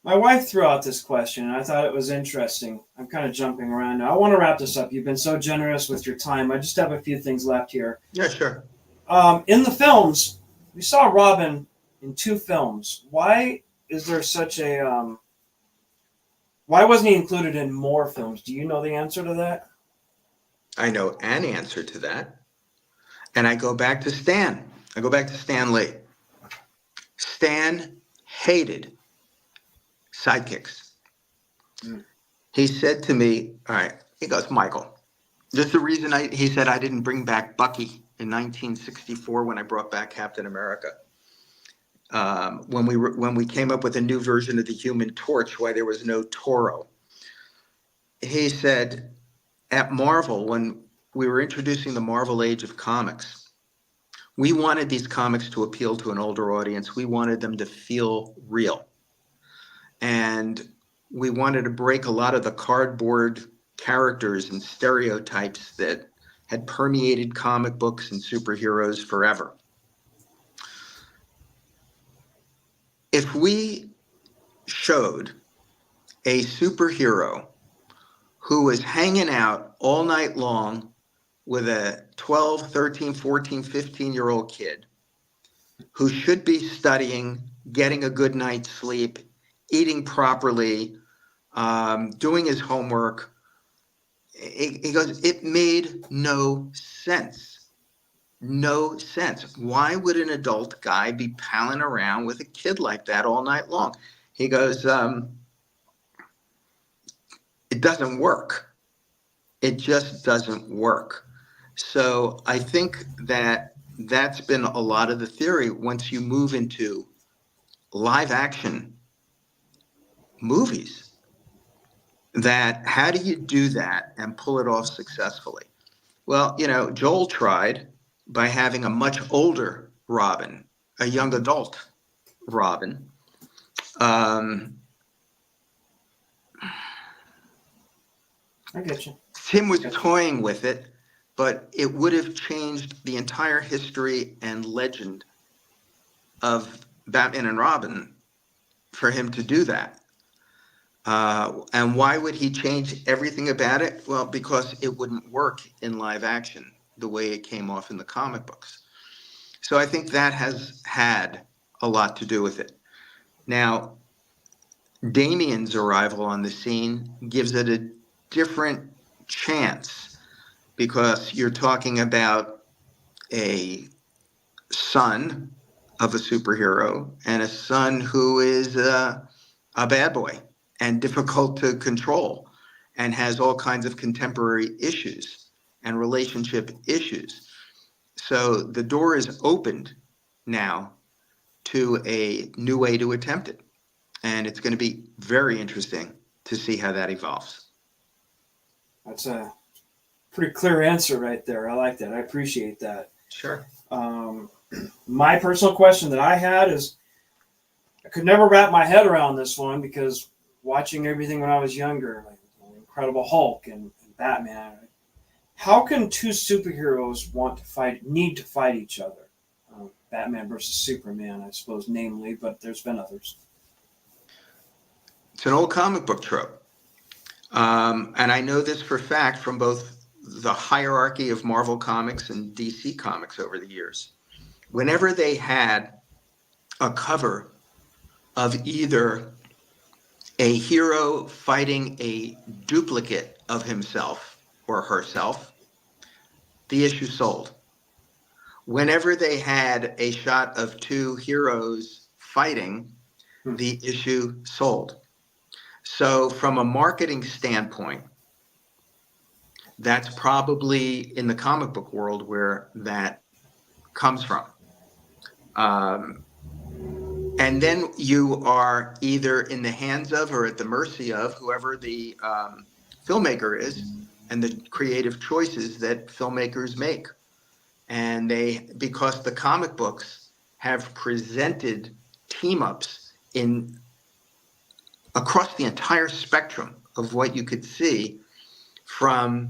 my wife threw out this question, and I thought it was interesting. I'm kind of jumping around now. I want to wrap this up. You've been so generous with your time. I just have a few things left here. Yeah, sure. In the films, we saw Robin in 2 films. Why is there such a why wasn't he included in more films? Do you know the answer to that? I know an answer to that. And I go back to Stan. I go back to Stan Lee. Stan hated sidekicks. Mm. He said to me, all right, he goes, Michael, this is the reason he said I didn't bring back Bucky in 1964 when I brought back Captain America. When we came up with a new version of the Human Torch, why there was no Toro. He said, at Marvel, when we were introducing the Marvel Age of Comics, we wanted these comics to appeal to an older audience. We wanted them to feel real. And we wanted to break a lot of the cardboard characters and stereotypes that had permeated comic books and superheroes forever. If we showed a superhero who was hanging out all night long with a 12, 13, 14, 15-year-old kid who should be studying, getting a good night's sleep, eating properly, doing his homework, he goes, it made no sense. No sense. Why would an adult guy be palling around with a kid like that all night long? He goes, it doesn't work. It just doesn't work. So I think that that's been a lot of the theory once you move into live action movies, that how do you do that and pull it off successfully? Well, Joel tried by having a much older Robin, a young adult Robin. I get you. Tim was toying with it, but it would have changed the entire history and legend of Batman and Robin for him to do that. And why would he change everything about it? Well, because it wouldn't work in live action the way it came off in the comic books. So I think that has had a lot to do with it. Now, Damian's arrival on the scene gives it a different chance because you're talking about a son of a superhero and a son who is a bad boy and difficult to control and has all kinds of contemporary issues and relationship issues. So the door is opened now to a new way to attempt it. And it's going to be very interesting to see how that evolves. That's a pretty clear answer right there. I like that. I appreciate that. Sure. My personal question that I had is, I could never wrap my head around this one because watching everything when I was younger, like Incredible Hulk and Batman, how can 2 superheroes need to fight each other? Batman versus Superman, I suppose, namely, but there's been others. It's an old comic book trope. And I know this for a fact from both the hierarchy of Marvel Comics and DC Comics over the years. Whenever they had a cover of either a hero fighting a duplicate of himself or herself, the issue sold. Whenever they had a shot of 2 heroes fighting, the issue sold. So from a marketing standpoint, that's probably in the comic book world where that comes from. And then you are either in the hands of or at the mercy of whoever the filmmaker is and the creative choices that filmmakers make. And because the comic books have presented team-ups across the entire spectrum of what you could see, from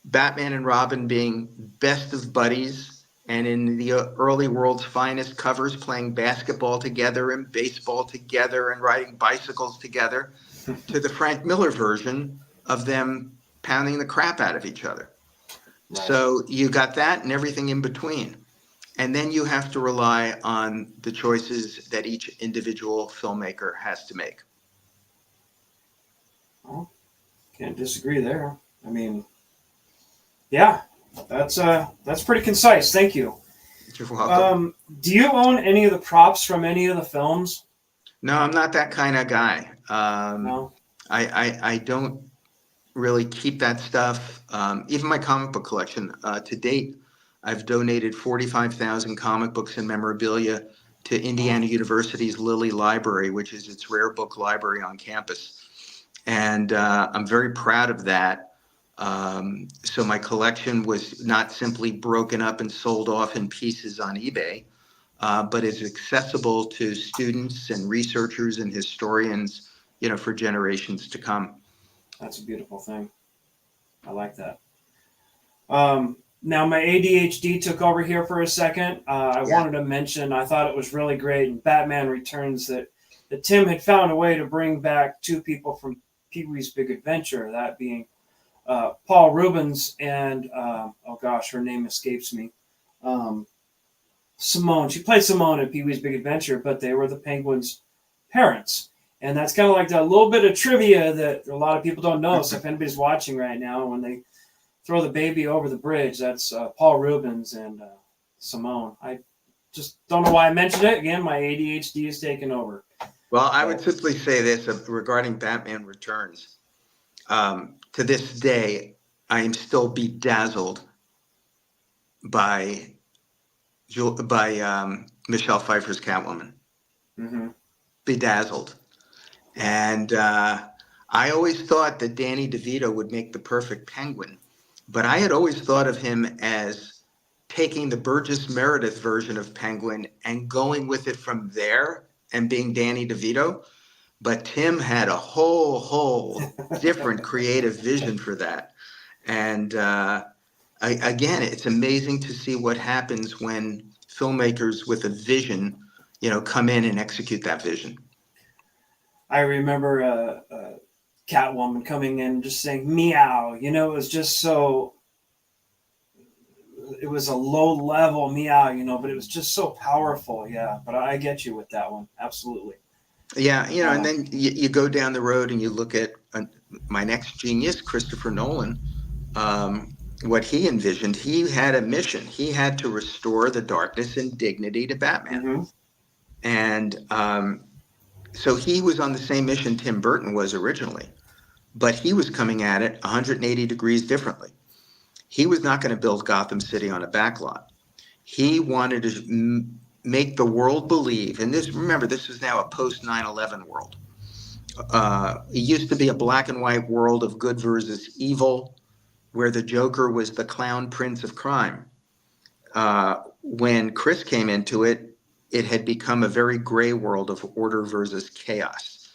Batman and Robin being best of buddies and in the early World's Finest covers, playing basketball together and baseball together and riding bicycles together, to the Frank Miller version of them pounding the crap out of each other. Right. So you got that and everything in between. And then you have to rely on the choices that each individual filmmaker has to make. Well, can't disagree there. I mean, yeah, that's pretty concise. Thank you. You're welcome. Do you own any of the props from any of the films? No, I'm not that kind of guy. No. I don't really keep that stuff. Even my comic book collection, to date, I've donated 45,000 comic books and memorabilia to Indiana University's Lilly Library, which is its rare book library on campus. And I'm very proud of that. So my collection was not simply broken up and sold off in pieces on eBay, but is accessible to students and researchers and historians, for generations to come. That's a beautiful thing. I like that. Now my ADHD took over here for a second. I wanted to mention, I thought it was really great in Batman Returns that Tim had found a way to bring back two people from Pee-wee's Big Adventure, that being Paul Rubens and, oh gosh, her name escapes me. Simone. She played Simone in Pee-wee's Big Adventure, but they were the Penguins' parents. And that's kind of like that little bit of trivia that a lot of people don't know. So if anybody's watching right now, when they throw the baby over the bridge, that's Paul Rubens and Simone. I just don't know why I mentioned it. Again, my ADHD is taking over. Well, I would simply say this regarding Batman Returns. To this day, I am still bedazzled by Michelle Pfeiffer's Catwoman. Mm-hmm. Bedazzled. And I always thought that Danny DeVito would make the perfect Penguin, but I had always thought of him as taking the Burgess Meredith version of Penguin and going with it from there and being Danny DeVito. But Tim had a whole different creative vision for that. And again, it's amazing to see what happens when filmmakers with a vision, come in and execute that vision. I remember Catwoman coming in just saying meow. It was just so. It was a low level meow, but it was just so powerful. Yeah, but I get you with that one. Absolutely. Yeah, and then you go down the road and you look at my next genius, Christopher Nolan. What he envisioned, he had a mission. He had to restore the darkness and dignity to Batman. Mm-hmm. And so he was on the same mission Tim Burton was originally, but he was coming at it 180 degrees differently. He was not going to build Gotham City on a backlot. He wanted to make the world believe, and remember, this is now a post 9/11 world. It used to be a black and white world of good versus evil, where the Joker was the clown prince of crime. When Chris came into it, it had become a very gray world of order versus chaos.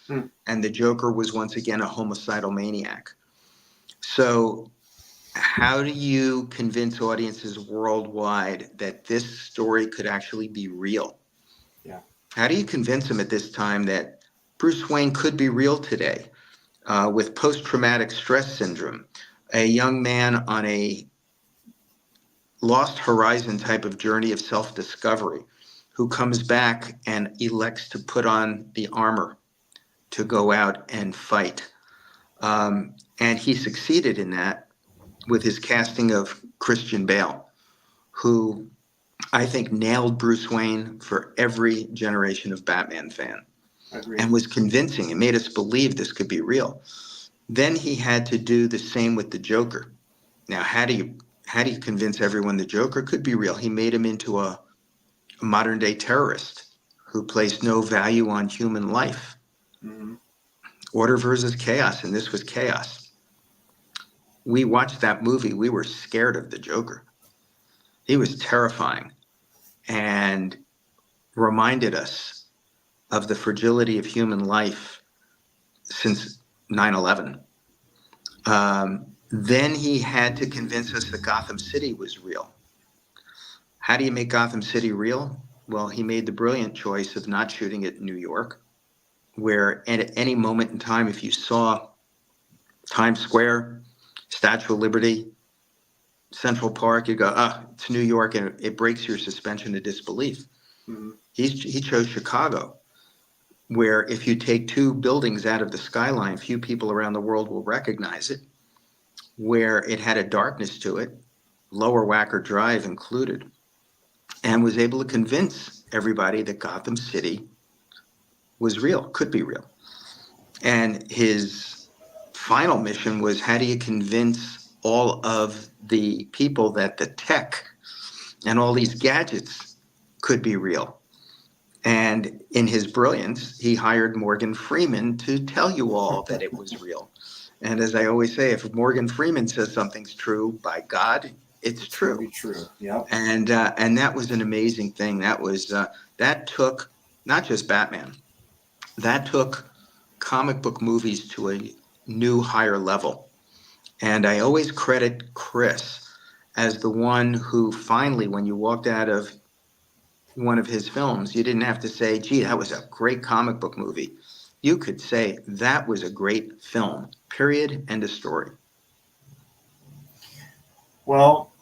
And the Joker was once again a homicidal maniac. So how do you convince audiences worldwide that this story could actually be real? Yeah. How do you convince them at this time that Bruce Wayne could be real today with post-traumatic stress syndrome, a young man on a lost horizon type of journey of self-discovery who comes back and elects to put on the armor to go out and fight. And he succeeded in that with his casting of Christian Bale, who I think nailed Bruce Wayne for every generation of Batman fan. Agreed. And was convincing and made us believe this could be real. Then he had to do the same with the Joker. Now, how do you convince everyone the Joker could be real? He made him into a modern day terrorist who placed no value on human life. Mm-hmm. Order versus chaos, and this was chaos. We watched that movie. We were scared of the Joker. He was terrifying and reminded us of the fragility of human life since 9/11. Then he had to convince us that Gotham City was real. How do you make Gotham City real? Well, he made the brilliant choice of not shooting it in New York, where at any moment in time, if you saw Times Square, Statue of Liberty, Central Park, you go, it's New York, and it breaks your suspension of disbelief. Mm-hmm. He chose Chicago, where if you take two buildings out of the skyline, few people around the world will recognize it, where it had a darkness to it, Lower Wacker Drive included, and was able to convince everybody that Gotham City was real, could be real. And his final mission was, how do you convince all of the people that the tech and all these gadgets could be real? And in his brilliance, he hired Morgan Freeman to tell you all that it was real. And as I always say, if Morgan Freeman says something's true, by God, it's true. Gonna be true. Yep. And that was an amazing thing. That took not just Batman, that took comic book movies to a new higher level. And I always credit Chris as the one who finally, when you walked out of one of his films, you didn't have to say, gee, that was a great comic book movie. You could say that was a great film, period, end of story. Well,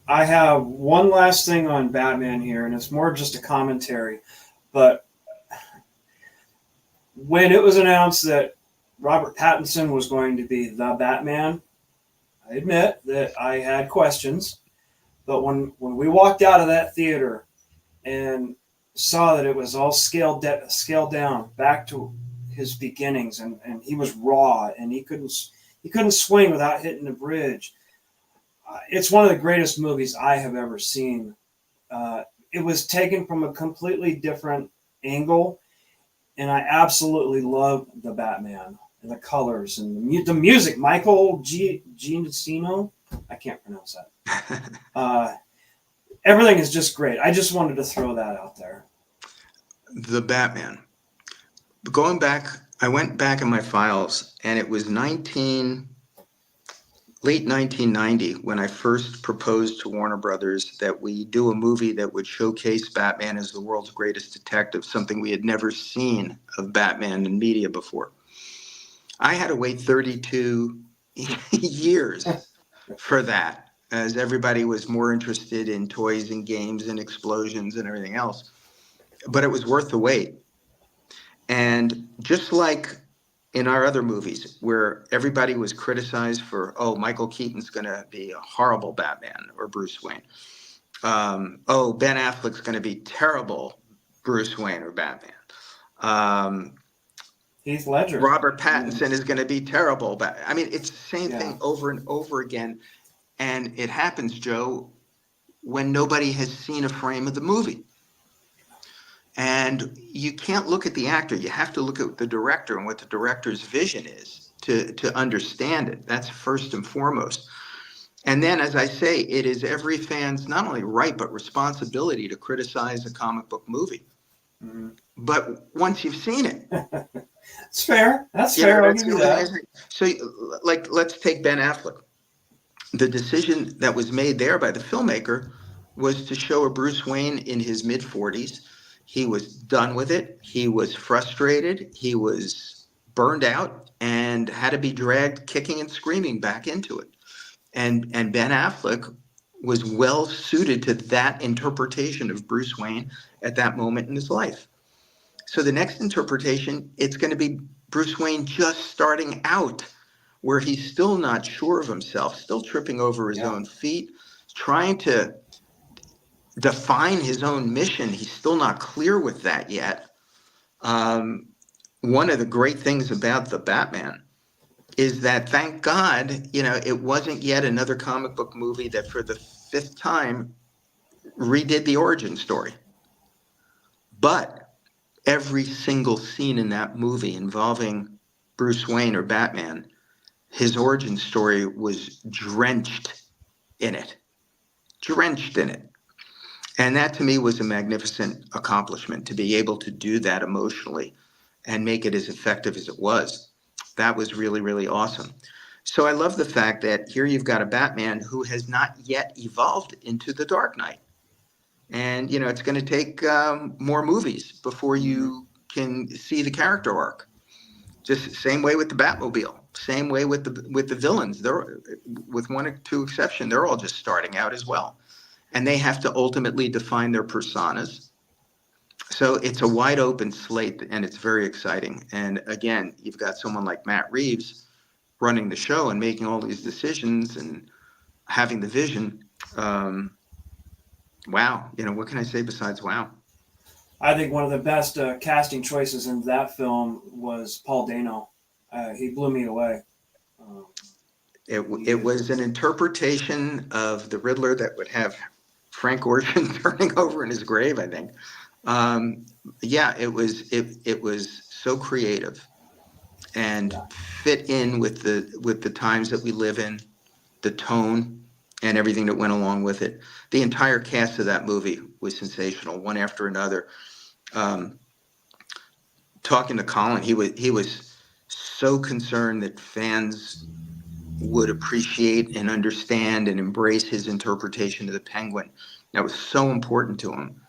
I have one last thing on Batman here, and it's more just a commentary. But when it was announced that Robert Pattinson was going to be the Batman, I admit that I had questions. But when we walked out of that theater and saw that it was all scaled down back to his beginnings, and he was raw, and he couldn't swing without hitting the bridge. It's one of the greatest movies I have ever seen. It was taken from a completely different angle, and I absolutely love the Batman and the colors and the music. Michael Giacchino, I can't pronounce that. Everything is just great. I just wanted to throw that out there. The Batman. Going back, I went back in my files, and it was late 1990 when I first proposed to Warner Brothers that we do a movie that would showcase Batman as the world's greatest detective, something we had never seen of Batman in media before. I had to wait 32 years for that, as everybody was more interested in toys and games and explosions and everything else. But it was worth the wait. And just like in our other movies, where everybody was criticized for, Michael Keaton's going to be a horrible Batman or Bruce Wayne. Ben Affleck's going to be terrible Bruce Wayne or Batman. Heath Ledger. Robert Pattinson is going to be terrible. I mean, it's the same thing over and over again. And it happens, Joe, when nobody has seen a frame of the movie. And you can't look at the actor. You have to look at the director and what the director's vision is to understand it. That's first and foremost. And then, as I say, it is every fan's not only right, but responsibility to criticize a comic book movie. Mm-hmm. But once you've seen it. It's fair. That's fair. I'll give you that. So, let's take Ben Affleck. The decision that was made there by the filmmaker was to show a Bruce Wayne in his mid-40s. He was done with it. He was frustrated. He was burned out and had to be dragged kicking and screaming back into it. And Ben Affleck was well suited to that interpretation of Bruce Wayne at that moment in his life. So the next interpretation, it's going to be Bruce Wayne just starting out, where he's still not sure of himself, still tripping over his own feet, trying to define his own mission. He's still not clear with that yet. One of the great things about the Batman is that, thank God, it wasn't yet another comic book movie that for the fifth time redid the origin story. But every single scene in that movie involving Bruce Wayne or Batman, his origin story was drenched in it. And that to me was a magnificent accomplishment, to be able to do that emotionally and make it as effective as it was. That was really, really awesome. So I love the fact that here you've got a Batman who has not yet evolved into the Dark Knight. And, it's going to take more movies before you can see the character arc. Just same way with the Batmobile, same way with the villains. They're, with one or two exceptions, they're all just starting out as well. And they have to ultimately define their personas. So it's a wide open slate, and it's very exciting. And again, you've got someone like Matt Reeves running the show and making all these decisions and having the vision. Wow. What can I say besides wow? I think one of the best casting choices in that film was Paul Dano. He blew me away. It was an interpretation of the Riddler that would have Frank Ocean turning over in his grave, I think. Yeah, it was so creative and fit in with the times that we live in, the tone and everything that went along with it. The entire cast of that movie was sensational, one after another. Talking to Colin, he was so concerned that fans would appreciate and understand and embrace his interpretation of the Penguin. That was so important to him.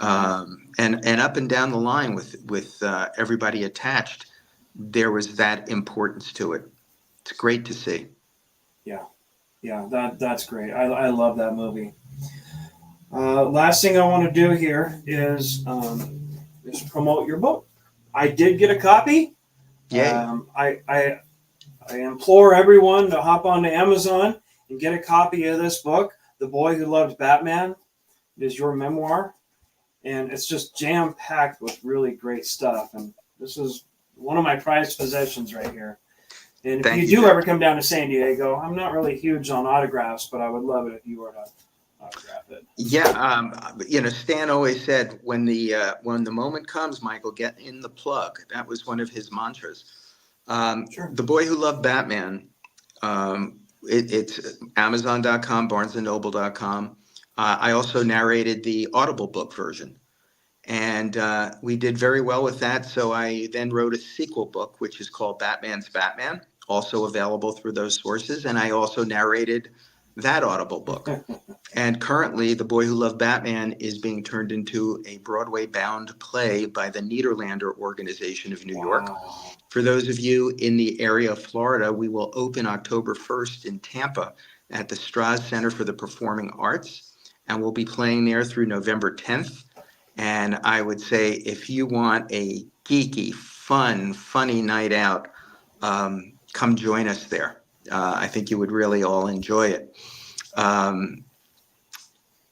And up and down the line with everybody attached, there was that importance to it. It's great to see. Yeah, that's great. I love that movie. Last thing I want to do here is promote your book. I did get a copy. Yeah. I implore everyone to hop onto Amazon and get a copy of this book, The Boy Who Loved Batman. It is your memoir, and it's just jam-packed with really great stuff. And this is one of my prized possessions right here. And if you do ever come down to San Diego, I'm not really huge on autographs, but I would love it if you were to autograph it. Yeah, Stan always said, when the moment comes, Michael, get in the plug. That was one of his mantras. Sure. The Boy Who Loved Batman, it's Amazon.com, BarnesandNoble.com. I also narrated the Audible book version, and we did very well with that. So I then wrote a sequel book, which is called Batman's Batman, also available through those sources. And I also narrated that Audible book. And currently, The Boy Who Loved Batman is being turned into a Broadway-bound play by the Nederlander Organization of New York. For those of you in the area of Florida, we will open October 1st in Tampa at the Strauss Center for the Performing Arts, and we'll be playing there through November 10th. And I would say, if you want a geeky, funny night out, come join us there. I think you would really all enjoy it.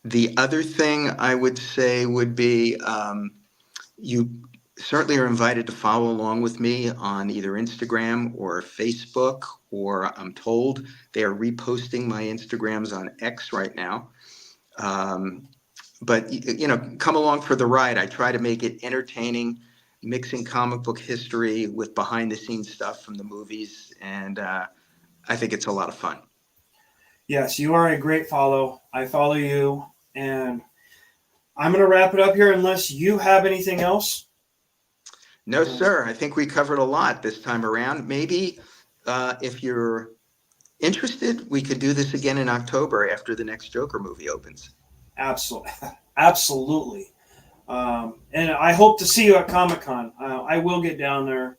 The other thing I would say would be, you certainly are invited to follow along with me on either Instagram or Facebook, or I'm told they are reposting my Instagrams on X right now. But, come along for the ride. I try to make it entertaining, mixing comic book history with behind the scenes stuff from the movies. And I think it's a lot of fun. Yes, you are a great follow. I follow you. And I'm going to wrap it up here unless you have anything else. No, sir. I think we covered a lot this time around. Maybe if you're interested, we could do this again in October after the next Joker movie opens. Absolutely. And I hope to see you at Comic-Con. I will get down there.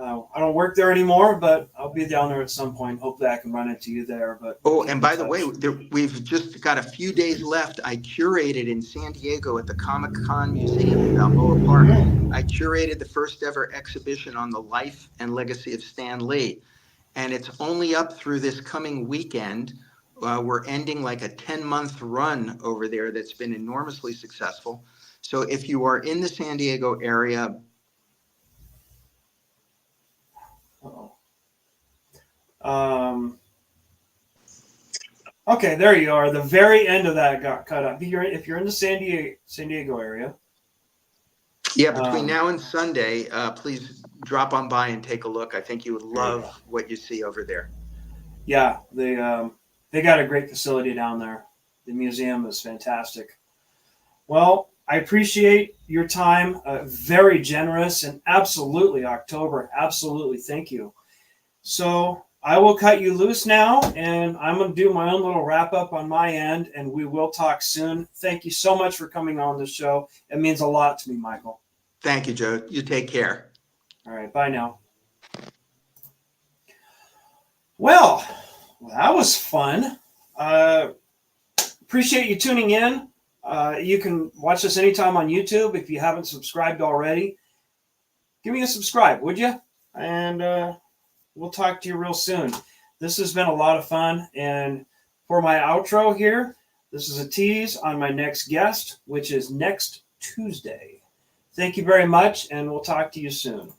I don't work there anymore, but I'll be down there at some point. Hopefully I can run into you there. But and by the way, we've just got a few days left. I curated in San Diego at the Comic-Con Museum in Balboa Park. I curated the first ever exhibition on the life and legacy of Stan Lee. And it's only up through this coming weekend. We're ending like a 10-month run over there that's been enormously successful. So if you are in the San Diego area, okay, there you are. The very end of that got cut up. If you're in the San Diego area. Yeah, between now and Sunday, please drop on by and take a look. I think you would love what you see over there. Yeah, they got a great facility down there. The museum is fantastic. Well, I appreciate your time. Very generous, and absolutely October. Absolutely, thank you. So I will cut you loose now, and I'm going to do my own little wrap up on my end, and we will talk soon. Thank you so much for coming on the show. It means a lot to me, Michael. Thank you, Joe. You take care. All right, bye now. Well, that was fun. Appreciate you tuning in. You can watch this anytime on YouTube if you haven't subscribed already. Give me a subscribe, would you? And we'll talk to you real soon. This has been a lot of fun. And for my outro here, this is a tease on my next guest, which is next Tuesday. Thank you very much, and we'll talk to you soon.